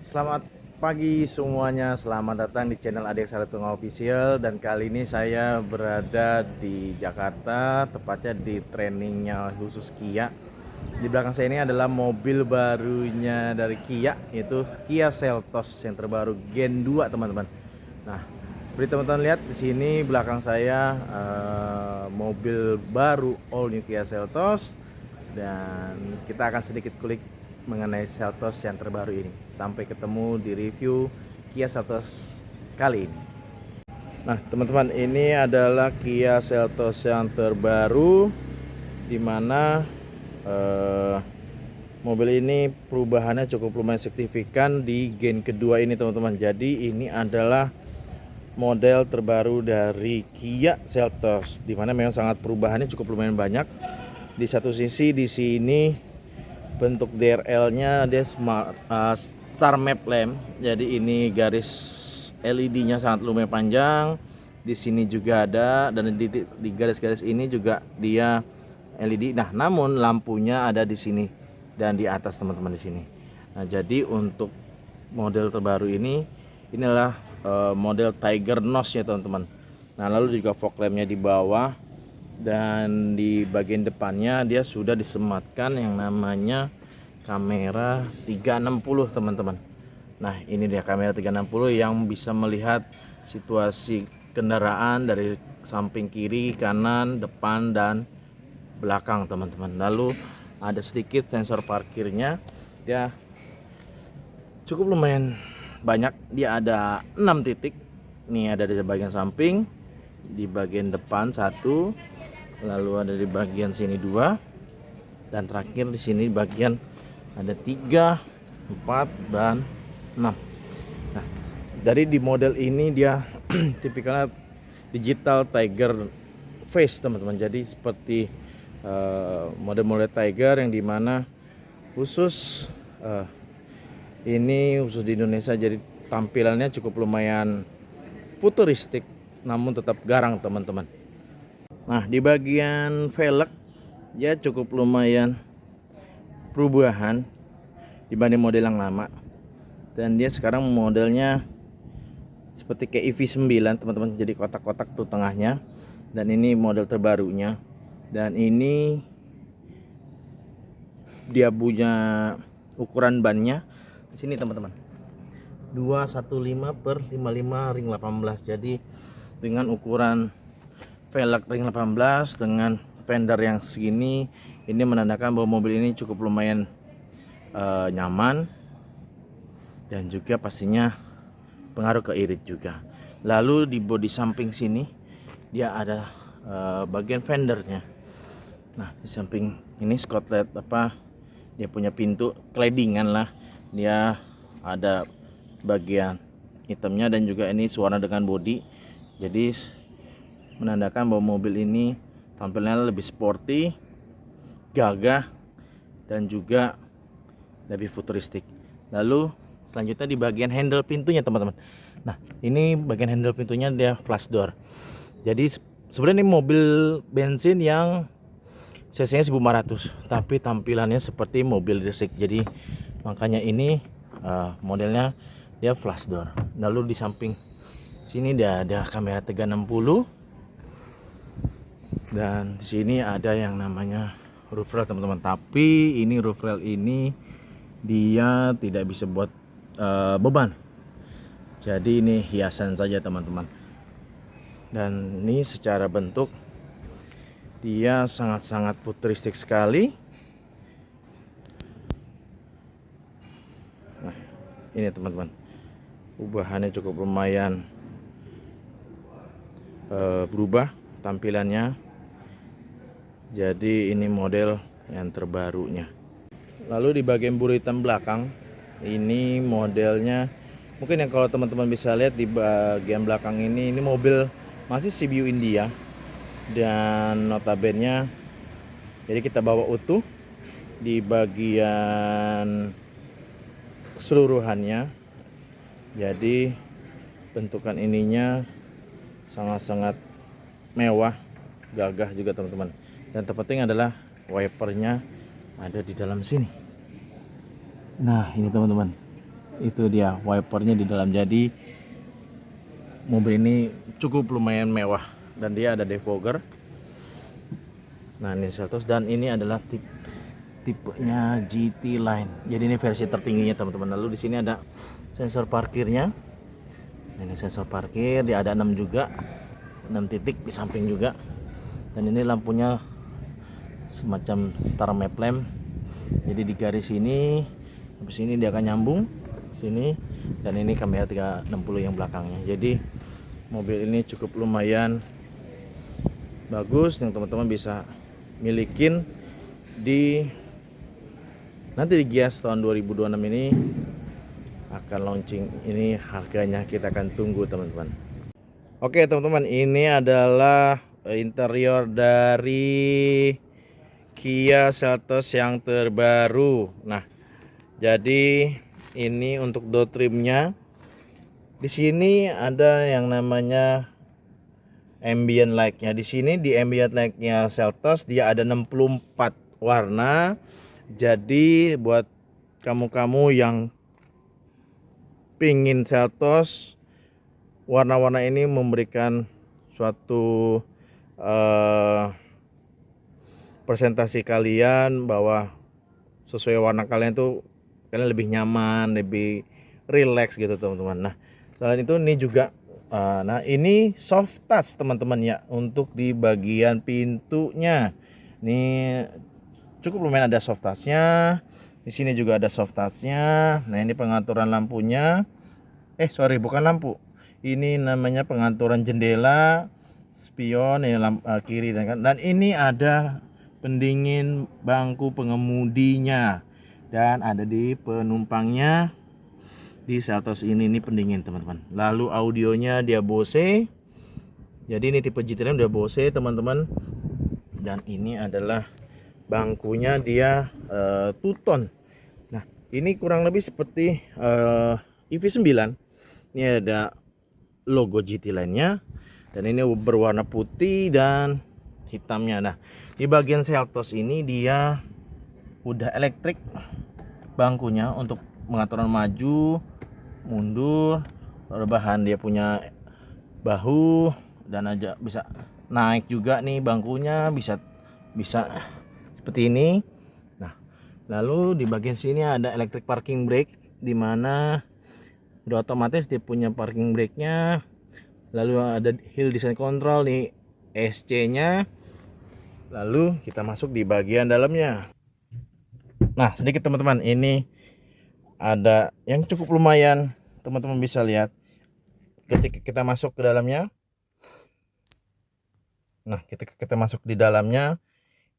Selamat pagi semuanya, selamat datang di channel Adik Saratunga Official. Dan kali ini saya berada di Jakarta, tepatnya di trainingnya khusus Kia. Di belakang saya ini adalah mobil barunya dari Kia, yaitu Kia Seltos yang terbaru Gen 2 teman-teman. Nah, seperti teman-teman lihat di sini belakang saya mobil baru all new Kia Seltos, dan kita akan sedikit kulik mengenai Seltos yang terbaru ini. Sampai ketemu di review Kia Seltos kali ini. Nah teman-teman, ini adalah Kia Seltos yang terbaru, dimana mobil ini perubahannya cukup lumayan signifikan di gen kedua ini teman-teman. Jadi ini adalah model terbaru dari Kia Seltos, dimana memang sangat perubahannya cukup lumayan banyak. Di satu sisi di sini bentuk DRL-nya dia star map lamp. Jadi ini garis LED-nya sangat lumayan panjang. Di sini juga ada, dan di garis-garis ini juga dia LED. Nah, namun lampunya ada di sini dan di atas teman-teman di sini. Nah, jadi untuk model terbaru ini inilah model Tiger Nose ya teman-teman. Nah, lalu juga fog lamp-nya di bawah, dan di bagian depannya dia sudah disematkan yang namanya kamera 360 teman-teman. Nah, ini dia kamera 360 yang bisa melihat situasi kendaraan dari samping kiri, kanan, depan, dan belakang teman-teman. Lalu ada sedikit sensor parkirnya, dia cukup lumayan banyak. Dia ada 6 titik. Nih ada di bagian samping, di bagian depan 1, lalu ada di bagian sini 2, dan terakhir di sini bagian ada 3, 4, dan 6. Nah, dari di model ini dia tipikalnya digital Tiger face teman-teman. Jadi seperti model-model Tiger yang dimana khusus ini khusus di Indonesia, jadi tampilannya cukup lumayan futuristik namun tetap garang teman-teman. Nah, di bagian velg ya cukup lumayan perubahan dibanding model yang lama, dan dia sekarang modelnya seperti kayak EV9 teman-teman. Jadi kotak-kotak tuh tengahnya, dan ini model terbarunya. Dan ini dia punya ukuran bannya di sini teman-teman, 215/55 ring 18. Jadi dengan ukuran velg ring 18 dengan fender yang segini, ini menandakan bahwa mobil ini cukup lumayan nyaman, dan juga pastinya pengaruh ke irit juga. Lalu di bodi samping sini dia ada bagian fendernya. Nah, di samping ini skotlet dia punya pintu claddingan lah, dia ada bagian hitamnya, dan juga ini sewarna dengan bodi. Jadi menandakan bahwa mobil ini tampilannya lebih sporty, gagah, dan juga lebih futuristik. Lalu selanjutnya di bagian handle pintunya teman-teman. Nah, ini bagian handle pintunya dia flash door. Jadi sebenarnya ini mobil bensin yang cc-nya 1500, tapi tampilannya seperti mobil listrik. Jadi makanya ini modelnya dia flash door. Lalu di samping sini dia ada kamera 360, dan di sini ada yang namanya roof rail teman-teman. Tapi ini roof rail ini dia tidak bisa buat beban. Jadi ini hiasan saja teman-teman. Dan ini secara bentuk dia sangat-sangat futuristik sekali. Nah, ini teman-teman, perubahannya cukup lumayan berubah tampilannya. Jadi ini model yang terbarunya. Lalu di bagian buritan belakang ini modelnya, mungkin yang kalau teman-teman bisa lihat di bagian belakang ini mobil masih CBU India, dan notabene jadi kita bawa utuh di bagian keseluruhannya. Jadi bentukan ininya sangat-sangat mewah, gagah juga teman-teman. Dan terpenting adalah wipernya ada di dalam sini. Nah, ini teman-teman, Itu dia wipernya di dalam. Jadi mobil ini cukup lumayan mewah dan dia ada defogger. Nah ini Seltos, dan ini adalah tipenya GT Line. Jadi ini versi tertingginya teman-teman. Lalu di sini ada sensor parkirnya. Ini sensor parkir, dia ada 6 juga, 6 titik di samping juga. Dan ini lampunya semacam star map lamp. Jadi di garis ini, habis ini dia akan nyambung sini, dan ini kamera 360 yang belakangnya. Jadi mobil ini cukup lumayan bagus yang teman-teman bisa milikin di nanti di Gias tahun 2026 ini akan launching. Ini harganya kita akan tunggu teman-teman. Oke teman-teman, ini adalah interior dari Kia Seltos yang terbaru. Nah, jadi ini untuk door trimnya. Di sini ada yang namanya ambient light-nya. Di sini di ambient light-nya Seltos dia ada 64 warna. Jadi buat kamu-kamu yang pingin Seltos, warna-warna ini memberikan suatu presentasi kalian bahwa sesuai warna kalian tuh kalian lebih nyaman, lebih relax gitu teman-teman. Nah selain itu ini juga nah ini soft touch teman-teman ya, untuk di bagian pintunya ini cukup lumayan ada soft touchnya. Di sini juga ada soft touchnya. Nah ini pengaturan lampunya, sorry bukan lampu, ini namanya pengaturan jendela, spion, ini kiri dan kanan. Dan ini ada pendingin bangku pengemudinya, dan ada di penumpangnya di Seltos ini pendingin teman-teman. Lalu audionya dia Bose, jadi ini tipe GT-nya udah Bose teman-teman. Dan ini adalah bangkunya dia two-tone. Nah ini kurang lebih seperti EV9. Ini ada logo GT Line-nya, dan ini berwarna putih dan hitamnya. Nah di bagian Seltos ini dia udah elektrik bangkunya untuk pengaturan maju, mundur, rebahan. Dia punya bahu dan aja bisa naik juga nih bangkunya, bisa seperti ini. Nah lalu di bagian sini ada electric parking brake, dimana udah otomatis dia punya parking brake-nya. Lalu ada hill descent control nih, SC-nya. Lalu kita masuk di bagian dalamnya. Nah sedikit teman-teman, ini ada yang cukup lumayan teman-teman bisa lihat ketika kita masuk ke dalamnya. Nah ketika kita masuk di dalamnya,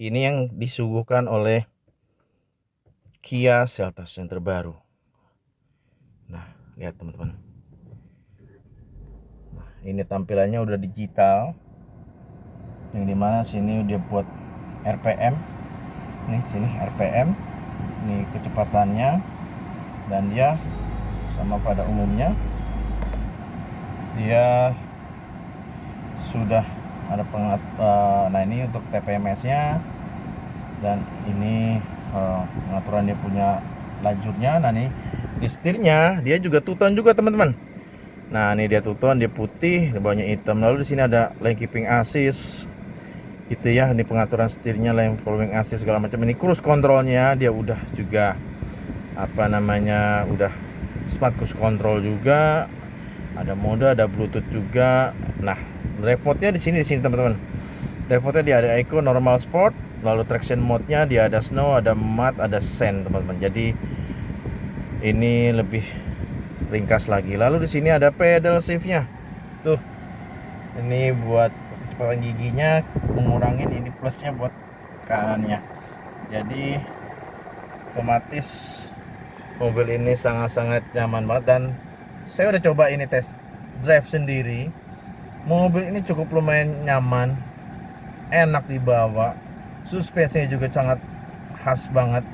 ini yang disuguhkan oleh Kia Seltos yang terbaru. Nah lihat teman-teman, nah ini tampilannya udah digital, yang dimana sini dia buat RPM, nih sini RPM, ini kecepatannya, dan dia sama pada umumnya dia sudah ada nah ini untuk TPMS-nya, dan ini pengaturan dia punya lajurnya. Nah nih di setirnya dia juga two-tone juga teman-teman. Nah ini dia two-tone, dia putih, bawahnya hitam. Lalu di sini ada lane keeping assist gitu ya. Ini pengaturan setirnya, lane following assist segala macam. Ini cruise controlnya dia udah juga apa namanya, udah smart cruise control juga. Ada mode, ada bluetooth juga. Nah drive mode-nya di sini teman-teman. Drive mode-nya dia ada eco, normal, sport. Lalu traction mode-nya dia ada snow, ada mud, ada sand teman-teman. Jadi ini lebih ringkas lagi. Lalu di sini ada pedal shift-nya. Tuh. Ini buat kecepatan giginya, mengurangin, ini plusnya buat kanannya. Jadi otomatis mobil ini sangat-sangat nyaman banget, dan saya udah coba ini tes drive sendiri. Mobil ini cukup lumayan nyaman, enak dibawa, suspensinya juga sangat khas banget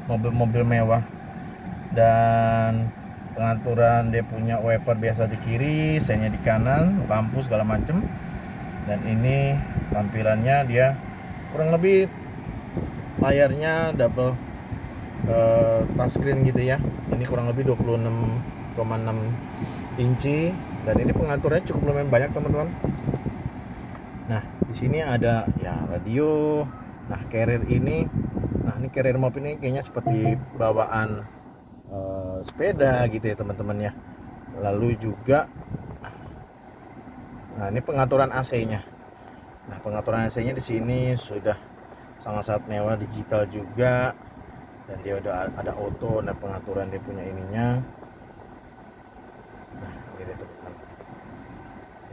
mobil-mobil mewah. Dan pengaturan dia punya wiper biasa di kiri, senya di kanan, lampu segala macem. Dan ini tampilannya dia kurang lebih layarnya double touchscreen gitu ya. Ini kurang lebih 26,6 inci dan ini pengaturnya cukup lumayan banyak teman-teman. Nah di sini ada ya radio. Nah carrier ini, nah ini carrier mop ini kayaknya seperti bawaan sepeda gitu ya teman-teman ya. Lalu juga, nah ini pengaturan AC-nya. Nah pengaturan AC-nya di sini sudah sangat-sangat mewah, digital juga, dan dia udah ada auto. Nah pengaturan dia punya ininya. Nah ini teman-teman.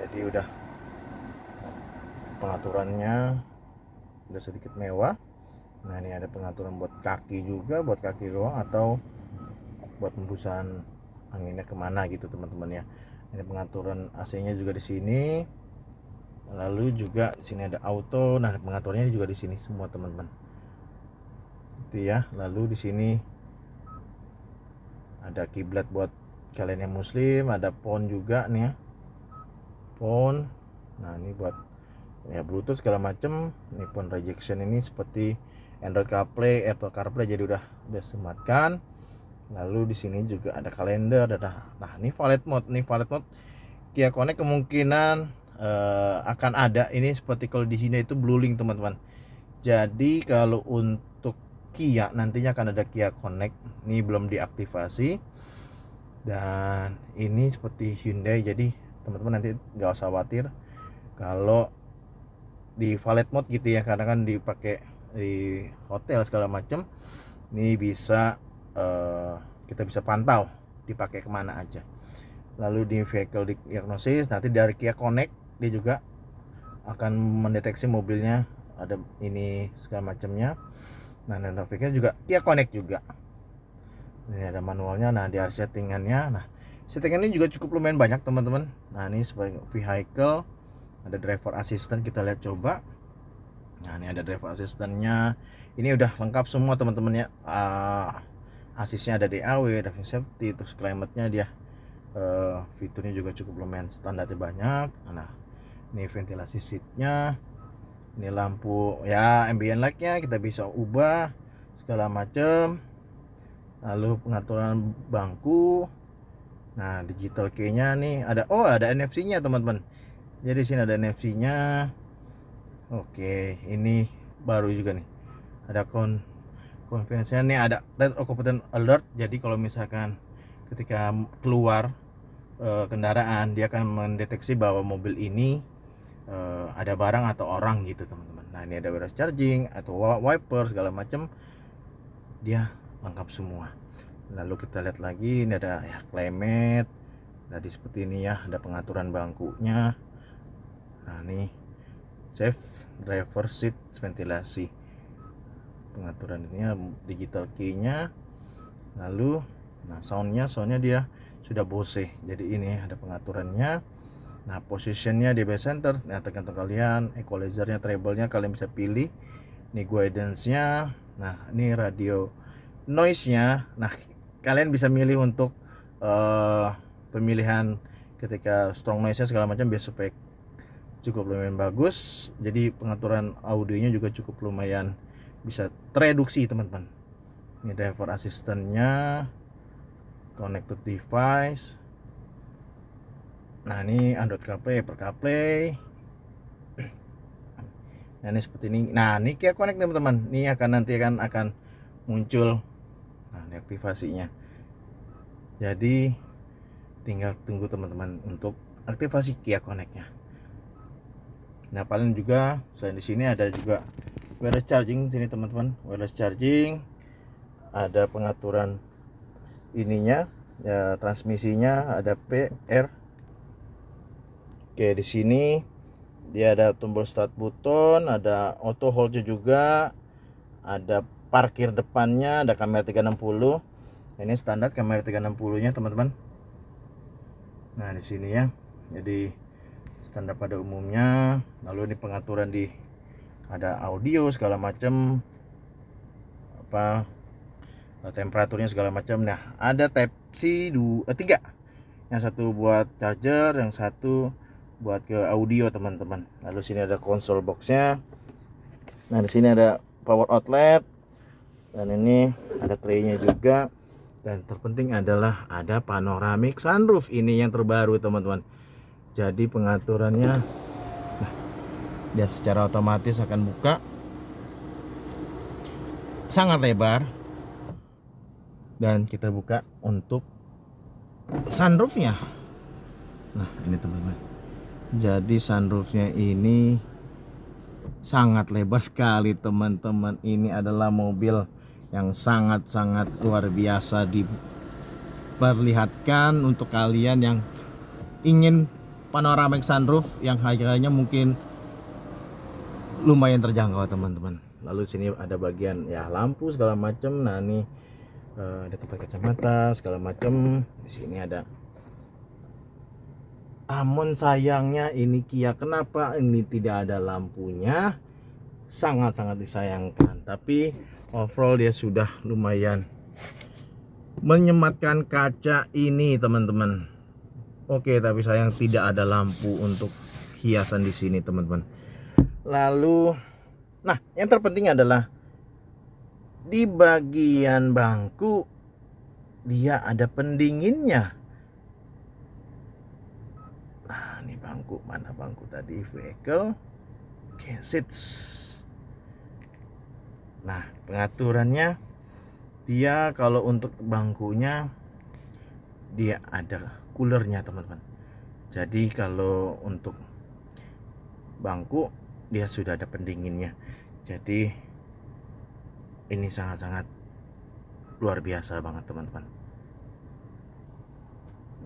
Jadi udah pengaturannya udah sedikit mewah. Nah ini ada pengaturan buat kaki juga, buat kaki doang atau buat hembusan anginnya kemana gitu teman-teman ya. Ini pengaturan AC-nya juga di sini. Lalu juga di sini ada auto. Nah pengaturnya juga di sini semua teman-teman. Itu ya. Lalu di sini ada kiblat buat kalian yang muslim, ada phone juga nih ya. Phone. Nah ini buat ya Bluetooth segala macem. Ini phone rejection ini seperti Android CarPlay, Apple CarPlay, jadi udah sematkan. Lalu di sini juga ada kalender, nah ini valet mode. Kia Connect kemungkinan akan ada ini seperti kalau di sini itu blueling teman-teman. Jadi kalau untuk Kia nantinya akan ada Kia Connect, ini belum diaktifasi. Dan ini seperti Hyundai, jadi teman-teman nanti nggak usah khawatir kalau di valet mode gitu ya, karena kan dipakai di hotel segala macam. Ini bisa kita bisa pantau dipakai kemana aja. Lalu di vehicle diagnosis, nanti dari Kia Connect dia juga akan mendeteksi mobilnya ada ini segala macamnya. Nah notifikasinya juga Kia Connect juga. Ini ada manualnya. Nah di area settingannya, nah settingannya juga cukup lumayan banyak teman-teman. Nah ini sebagai vehicle ada driver assistant, kita lihat coba. Nah ini ada driver assistantnya, ini udah lengkap semua teman-teman ya. Asisnya ada DAW, driving safety, terus climate-nya dia fiturnya juga cukup lumayan, standarnya banyak. Nah ini ventilasi seatnya, ini lampu ya, ambient light-nya kita bisa ubah segala macam. Lalu pengaturan bangku. Nah digital key-nya nih ada, ada NFC-nya teman-teman. Jadi sini ada NFC-nya. Oke, ini baru juga nih. Ada konvensinya nih, ada red occupant alert. Jadi kalau misalkan ketika keluar kendaraan, dia akan mendeteksi bahwa mobil ini ada barang atau orang gitu teman-teman. Nah ini ada wireless charging atau wiper segala macam, dia lengkap semua. Lalu kita lihat lagi, ini ada ya climate. Jadi seperti ini ya, ada pengaturan bangkunya. Nah ini safe driver seat, ventilasi, pengaturan ini ya, digital key-nya. Lalu nah soundnya dia sudah Bose, jadi ini ada pengaturannya. Nah positionnya di base center, nah tergantung kalian. Equalizer-nya, treble-nya kalian bisa pilih. Ini guidance-nya. Nah ini radio noise-nya. Nah kalian bisa milih untuk pemilihan ketika strong noise-nya segala macam, biar supaya cukup lumayan bagus. Jadi pengaturan audionya juga cukup lumayan bisa tereduksi teman-teman. Ini driver assistant-nya, connected device. Nah ini Android CarPlay, Apple CarPlay. Nah ini seperti ini. Nah ini Kia Connect teman-teman. Ini nanti akan muncul. Nah ini aktivasinya. Jadi tinggal tunggu teman-teman untuk aktivasi Kia Connect-nya. Nah paling juga selain di sini ada juga wireless charging sini teman-teman. Wireless charging, ada pengaturan ininya ya, transmisinya ada PR. Oke, di sini dia ada tombol start button, ada auto hold juga, ada parkir depannya, ada kamera 360. Ini standar kamera 360-nya teman-teman. Nah di sini ya, jadi standar pada umumnya. Lalu ini pengaturan di ada audio segala macam, apa temperaturnya segala macam. Nah ada Type C 3, yang satu buat charger, yang satu buat ke audio teman-teman. Lalu sini ada console boxnya. Nah di sini ada power outlet. Dan ini ada traynya juga, dan terpenting adalah ada panoramic sunroof. Ini yang terbaru teman-teman. Jadi pengaturannya, nah, dia secara otomatis akan buka sangat lebar, dan kita buka untuk sunroofnya. Nah ini teman-teman, jadi sunroofnya ini sangat lebar sekali teman-teman. Ini adalah mobil yang sangat-sangat luar biasa diperlihatkan untuk kalian yang ingin panoramic sunroof yang harganya mungkin lumayan terjangkau teman-teman. Lalu sini ada bagian ya lampu segala macam. Nah ini ada tempat kacamata segala macam. Di sini ada. Namun sayangnya ini Kia, kenapa ini tidak ada lampunya? Sangat-sangat disayangkan. Tapi overall dia sudah lumayan menyematkan kaca ini teman-teman. Oke, tapi sayang tidak ada lampu untuk hiasan di sini teman-teman. Lalu, nah yang terpenting adalah di bagian bangku dia ada pendinginnya. Nah ini bangku, mana bangku tadi? Vehicle, okay, seats. Nah pengaturannya, dia kalau untuk bangkunya dia ada coolernya teman-teman. Jadi kalau untuk bangku dia sudah ada pendinginnya. Jadi ini sangat-sangat luar biasa banget teman-teman.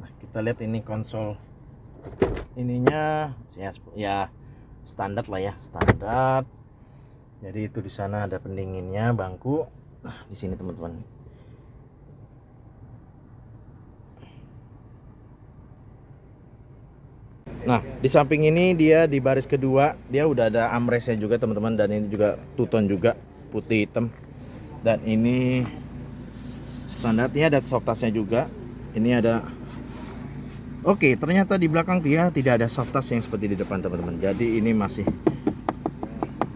Nah kita lihat ini konsol ininya ya standar lah ya, standar. Jadi itu di sana ada pendinginnya bangku. Nah di sini teman-teman. Nah di samping ini dia di baris kedua dia udah ada armrestnya juga teman-teman, dan ini juga two-tone juga putih hitam. Dan ini standarnya ada soft touch-nya juga. Ini ada. Oke, ternyata di belakang dia tidak ada soft touch yang seperti di depan teman-teman. Jadi ini masih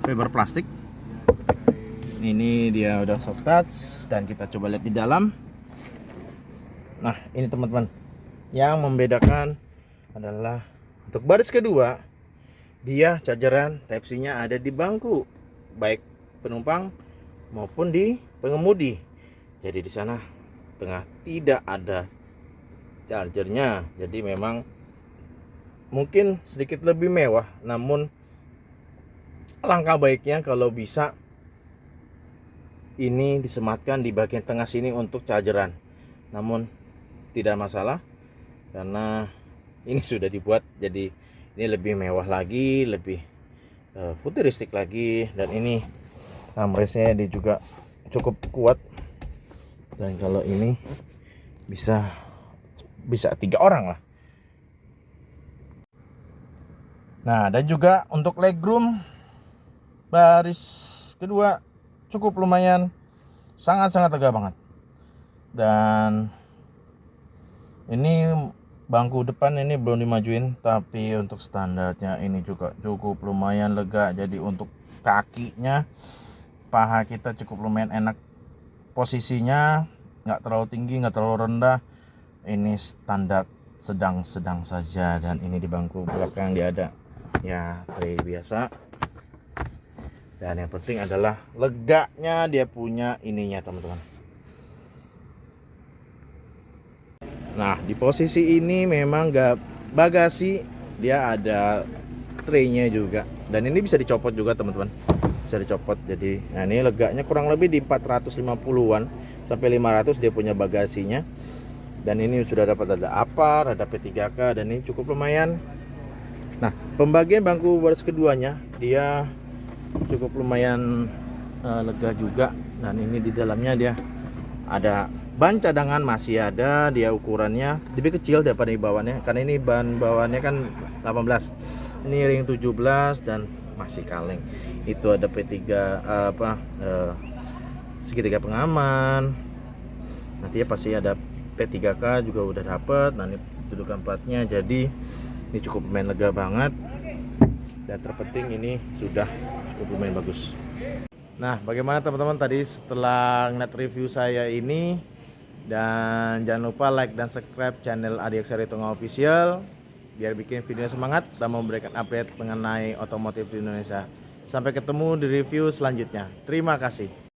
fiber plastik. Ini dia udah soft touch, dan kita coba lihat di dalam. Nah ini teman-teman, yang membedakan adalah untuk baris kedua dia chargeran Type-C-nya ada di bangku, baik penumpang maupun di pengemudi. Jadi di sana tengah tidak ada chargernya. Jadi memang mungkin sedikit lebih mewah, namun langkah baiknya kalau bisa ini disematkan di bagian tengah sini untuk chargeran. Namun tidak masalah karena ini sudah dibuat, jadi ini lebih mewah lagi, lebih futuristik lagi. Dan ini armrestnya dia juga cukup kuat, dan kalau ini bisa 3 orang lah. Nah dan juga untuk legroom baris kedua cukup lumayan, sangat-sangat lega banget. Dan ini bangku depan ini belum dimajuin, tapi untuk standarnya ini juga cukup lumayan lega. Jadi untuk kakinya, paha kita cukup lumayan enak posisinya, nggak terlalu tinggi nggak terlalu rendah. Ini standar sedang-sedang saja. Dan ini di bangku belakang dia ada ya tray biasa. Dan yang penting adalah leganya dia punya ininya teman-teman. Nah di posisi ini memang gak bagasi, dia ada traynya juga, dan ini bisa dicopot juga teman-teman, bisa dicopot. Jadi nah ini leganya kurang lebih di 450-an sampai 500 dia punya bagasinya. Dan ini sudah dapat ada APAR, ada P3K, dan ini cukup lumayan. Nah pembagian bangku baris keduanya dia cukup lumayan lega juga. Dan ini di dalamnya dia ada ban cadangan, masih ada, dia ukurannya lebih kecil daripada di bawahnya, karena ini ban bawahnya kan 18, ini ring 17 dan masih kaleng. Itu ada P3 segitiga pengaman, nanti ya pasti ada P3K juga udah dapet. Nah ini dudukan platnya, jadi ini cukup lumayan lega banget. Dan terpenting ini sudah cukup lumayan bagus. Nah, bagaimana teman-teman tadi setelah ngeliat review saya ini? Dan jangan lupa like dan subscribe channel Adi Aksaritonga Official biar bikin videonya semangat dan memberikan update mengenai otomotif di Indonesia. Sampai ketemu di review selanjutnya. Terima kasih.